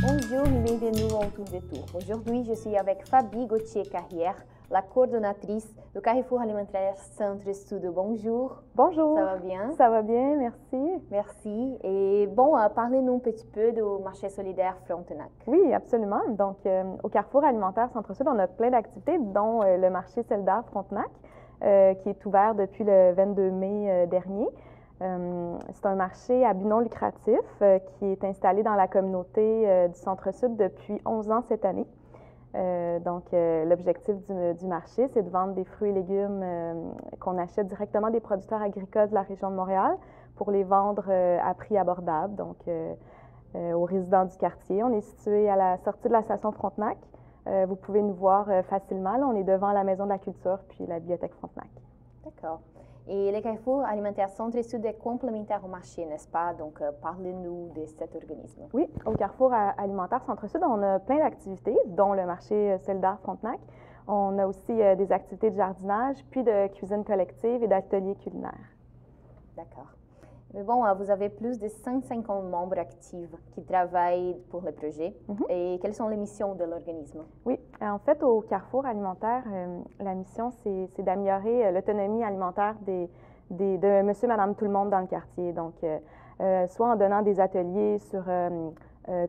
Bonjour et bienvenue au Tour de Tour. Aujourd'hui, je suis avec Fabi Gauthier-Carrière, la coordonnatrice du Carrefour Alimentaire Centre Sud. Bonjour. Bonjour. Ça va bien? Ça va bien, merci. Merci. Et bon, parlez-nous un petit peu du marché solidaire Frontenac. Oui, absolument. Donc, au Carrefour Alimentaire Centre-Sud, on a plein d'activités, dont le marché solidaire Frontenac, qui est ouvert depuis le 22 mai dernier. C'est un marché à but non lucratif qui est installé dans la communauté du Centre-Sud depuis 11 ans cette année. L'objectif du marché, c'est de vendre des fruits et légumes qu'on achète directement des producteurs agricoles de la région de Montréal pour les vendre à prix abordable, aux résidents du quartier. On est situé à la sortie de la station Frontenac. Vous pouvez nous voir facilement. Là, on est devant la Maison de la Culture puis la Bibliothèque Frontenac. D'accord. Et le Carrefour Alimentaire Centre-Sud est complémentaire au marché, n'est-ce pas? Donc, parlez-nous de cet organisme. Oui, au Carrefour Alimentaire Centre-Sud, on a plein d'activités, dont le marché solidaire Frontenac. On a aussi des activités de jardinage, puis de cuisine collective et d'ateliers culinaires. D'accord. Mais bon, vous avez plus de 150 membres actifs qui travaillent pour le projet. Et quelles sont les missions de l'organisme? Oui, en fait, au Carrefour Alimentaire, la mission, c'est d'améliorer l'autonomie alimentaire de monsieur, madame, tout le monde dans le quartier. Donc, soit en donnant des ateliers sur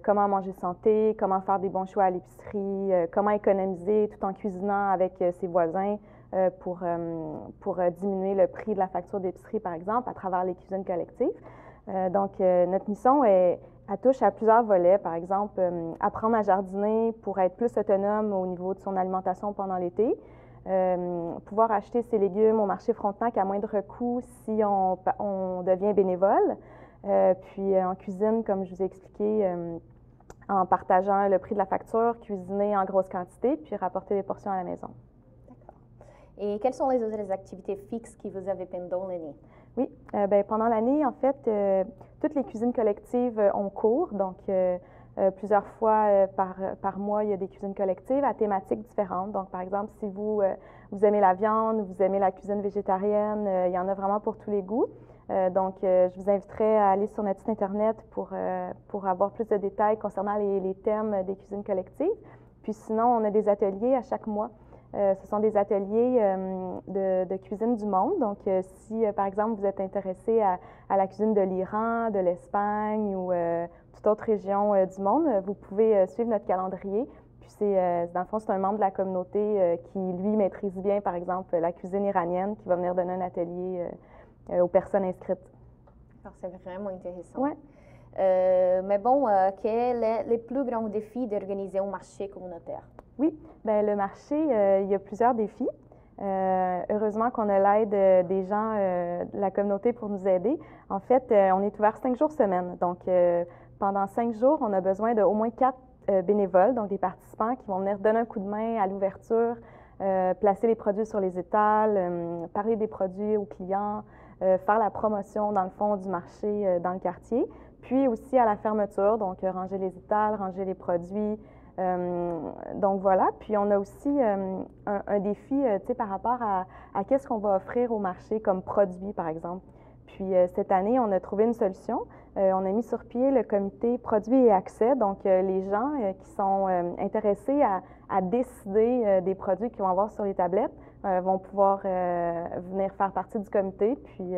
comment manger santé, comment faire des bons choix à l'épicerie, comment économiser tout en cuisinant avec ses voisins pour diminuer le prix de la facture d'épicerie, par exemple, à travers les cuisines collectives. Notre mission elle touche à plusieurs volets. Par exemple, apprendre à jardiner pour être plus autonome au niveau de son alimentation pendant l'été. Pouvoir acheter ses légumes au marché Frontenac à moindre coût si on devient bénévole. Puis en cuisine, comme je vous ai expliqué, en partageant le prix de la facture, cuisiner en grosse quantité, puis rapporter des portions à la maison. D'accord. Et quelles sont les autres activités fixes que vous avez pendant l'année? Oui, pendant l'année, en fait, toutes les cuisines collectives ont cours. Donc, plusieurs fois par mois, il y a des cuisines collectives à thématiques différentes. Donc, par exemple, si vous aimez la viande, vous aimez la cuisine végétarienne, il y en a vraiment pour tous les goûts. Je vous inviterai à aller sur notre site Internet pour avoir plus de détails concernant les thèmes des cuisines collectives. Puis sinon, on a des ateliers à chaque mois. Ce sont des ateliers de cuisine du monde. Donc, si, par exemple, vous êtes intéressé à la cuisine de l'Iran, de l'Espagne ou toute autre région du monde, vous pouvez suivre notre calendrier. Puis, dans le fond, c'est un membre de la communauté qui, lui, maîtrise bien, par exemple, la cuisine iranienne, qui va venir donner un atelier aux personnes inscrites. Alors, c'est vraiment intéressant. Oui. Mais bon, quel est le plus grand défi d'organiser un marché communautaire? Oui, bien, le marché, il y a plusieurs défis. Heureusement qu'on a l'aide des gens de la communauté pour nous aider. En fait, on est ouvert 5 jours semaine. Donc, pendant 5 jours, on a besoin d'au moins 4 bénévoles, donc des participants qui vont venir donner un coup de main à l'ouverture, placer les produits sur les étals, parler des produits aux clients, faire la promotion, dans le fond, du marché dans le quartier. Puis aussi à la fermeture, donc ranger les étals, ranger les produits. Donc voilà, puis on a aussi un défi par rapport à qu'est-ce qu'on va offrir au marché comme produit, par exemple. Puis cette année, on a trouvé une solution. On a mis sur pied le comité produits et accès. Donc les gens qui sont intéressés à décider des produits qu'ils vont avoir sur les tablettes vont pouvoir venir faire partie du comité, puis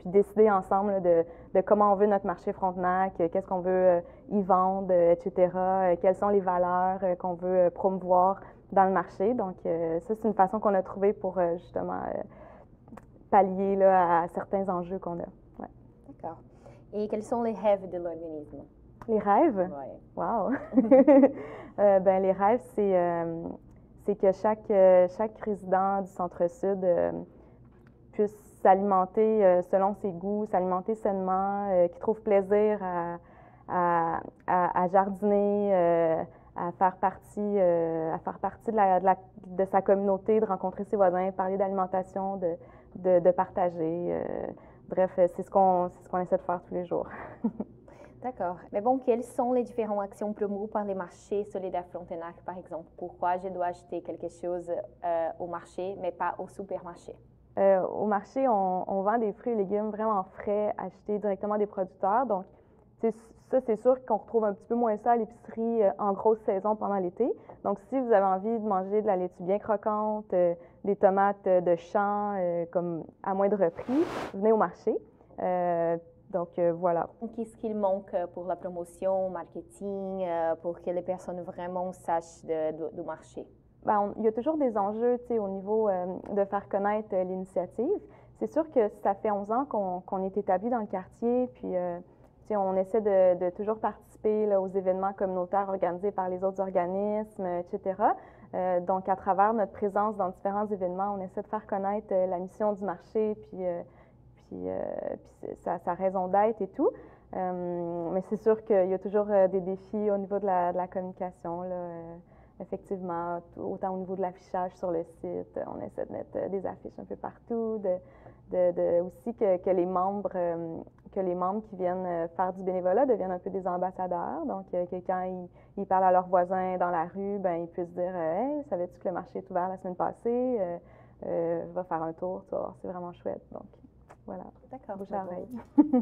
décider ensemble de comment on veut notre marché Frontenac, qu'est-ce qu'on veut y vendre, etc., quelles sont les valeurs qu'on veut promouvoir dans le marché. Donc, ça, c'est une façon qu'on a trouvée pour justement pallier là, à certains enjeux qu'on a. Ouais. D'accord. Et quels sont les rêves de l'organisme? Les rêves? Oui. Wow! Les rêves, c'est que chaque résident du Centre-Sud puisse s'alimenter selon ses goûts, s'alimenter sainement, qu'il trouve plaisir à jardiner, à faire partie de sa communauté, de rencontrer ses voisins, parler d'alimentation, de partager. Bref, c'est ce qu'on essaie de faire tous les jours. D'accord. Mais bon, quelles sont les différentes actions promues par les marchés solidaires Frontenac, par exemple? Pourquoi je dois acheter quelque chose au marché, mais pas au supermarché? Au marché, on vend des fruits et légumes vraiment frais, achetés directement des producteurs. Donc, ça, c'est sûr qu'on retrouve un petit peu moins ça à l'épicerie en grosse saison pendant l'été. Donc, si vous avez envie de manger de la laitue bien croquante, des tomates de champ, comme à moindre prix, venez au marché. Donc, voilà. Qu'est-ce qu'il manque pour la promotion, marketing, pour que les personnes vraiment sachent du marché? Bien, il y a toujours des enjeux, tu sais, au niveau de faire connaître l'initiative. C'est sûr que ça fait 11 ans qu'on est établi dans le quartier, puis tu sais, on essaie de toujours participer là, aux événements communautaires organisés par les autres organismes, etc. Donc, à travers notre présence dans différents événements, on essaie de faire connaître la mission du marché, puis sa raison d'être et tout. Mais c'est sûr qu'il y a toujours des défis au niveau de la communication, là, effectivement, autant au niveau de l'affichage sur le site, on essaie de mettre des affiches un peu partout, aussi que les membres qui viennent faire du bénévolat deviennent un peu des ambassadeurs. Donc, quelqu'un il parle à leurs voisins dans la rue, ben ils puissent dire Hey, savais-tu que le marché est ouvert la semaine passée? Va faire un tour, tu vas voir, c'est vraiment chouette. Donc, voilà. D'accord. Bouche à oreille.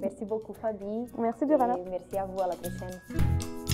Merci beaucoup, Fabi. Merci, Giovanna. Et merci à vous. À la prochaine.